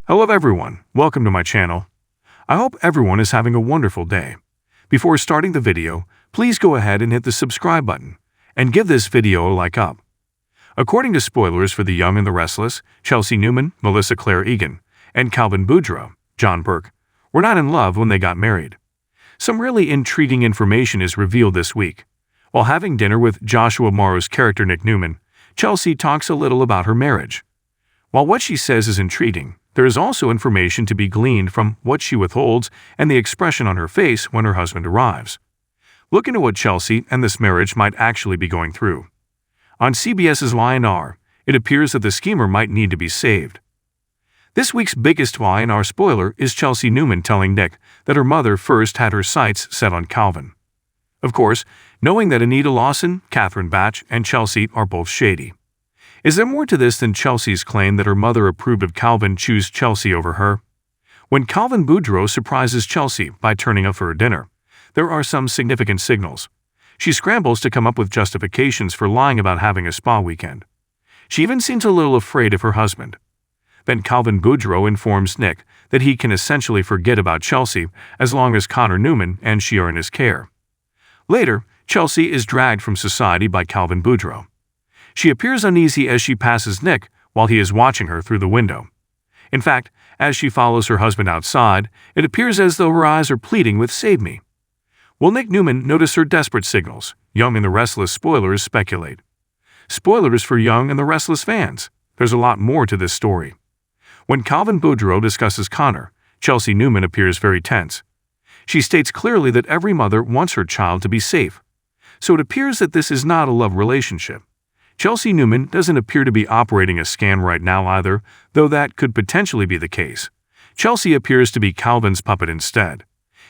Hello everyone, welcome to my channel. I hope everyone is having a wonderful day. Before starting the video, please go ahead and hit the subscribe button and give this video a like up. According to spoilers for The Young and the Restless, Chelsea Newman, Melissa Claire Egan, and Calvin Boudreau, John Burke, were not in love when they got married. Some really intriguing information is revealed this week. While having dinner with Joshua Morrow's character Nick Newman, Chelsea talks a little about her marriage. While what she says is intriguing, there is also information to be gleaned from what she withholds and the expression on her face when her husband arrives. Look into what Chelsea and this marriage might actually be going through. On CBS's Y&R, it appears that the schemer might need to be saved. This week's biggest Y&R spoiler is Chelsea Newman telling Nick that her mother first had her sights set on Calvin. Of course, knowing that Anita Lawson, Catherine Batch, and Chelsea are both shady. Is there more to this than Chelsea's claim that her mother approved of Calvin choose Chelsea over her? When Calvin Boudreau surprises Chelsea by turning up for her dinner, there are some significant signals. She scrambles to come up with justifications for lying about having a spa weekend. She even seems a little afraid of her husband. Then Calvin Boudreau informs Nick that he can essentially forget about Chelsea as long as Connor Newman and she are in his care. Later, Chelsea is dragged from society by Calvin Boudreau. She appears uneasy as she passes Nick while he is watching her through the window. In fact, as she follows her husband outside, it appears as though her eyes are pleading with "Save me." Will Nick Newman notice her desperate signals? Young and the Restless spoilers speculate. Spoilers for Young and the Restless fans. There's a lot more to this story. When Calvin Boudreau discusses Connor, Chelsea Newman appears very tense. She states clearly that every mother wants her child to be safe. So it appears that this is not a love relationship. Chelsea Newman doesn't appear to be operating a scam right now either, though that could potentially be the case. Chelsea appears to be Calvin's puppet instead.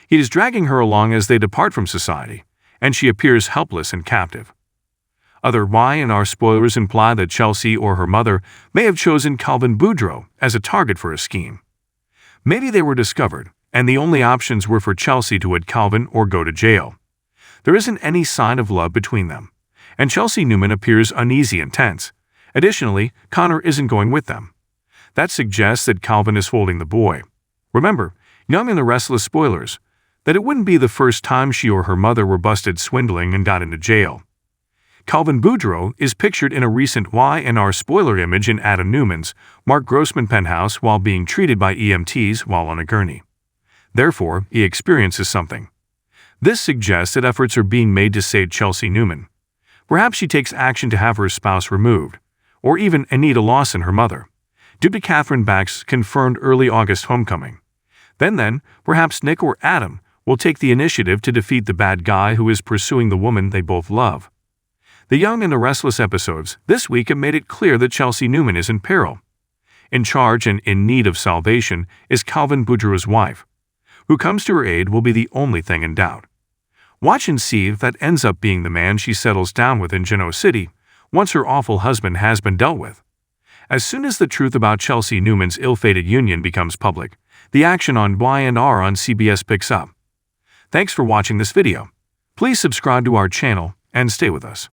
He is dragging her along as they depart from society, and she appears helpless and captive. Other Y&R spoilers imply that Chelsea or her mother may have chosen Calvin Boudreau as a target for a scheme. Maybe they were discovered, and the only options were for Chelsea to wed Calvin or go to jail. There isn't any sign of love between them, and Chelsea Newman appears uneasy and tense. Additionally, Connor isn't going with them. That suggests that Calvin is holding the boy. Remember, Young and the Restless spoilers, that it wouldn't be the first time she or her mother were busted swindling and got into jail. Calvin Boudreau is pictured in a recent Y&R spoiler image in Adam Newman's Mark Grossman penthouse while being treated by EMTs while on a gurney. Therefore, he experiences something. This suggests that efforts are being made to save Chelsea Newman. Perhaps she takes action to have her spouse removed, or even Anita Lawson, her mother, due to Catherine Batch's confirmed early August homecoming. Then, perhaps Nick or Adam will take the initiative to defeat the bad guy who is pursuing the woman they both love. The Young and the Restless episodes this week have made it clear that Chelsea Newman is in peril. In charge and in need of salvation is Calvin Boudreau's wife. Who comes to her aid will be the only thing in doubt. Watch and see if that ends up being the man she settles down with in Genoa City once her awful husband has been dealt with. As soon as the truth about Chelsea Newman's ill-fated union becomes public, the action on Y&R on CBS picks up. Thanks for watching this video. Please subscribe to our channel and stay with us.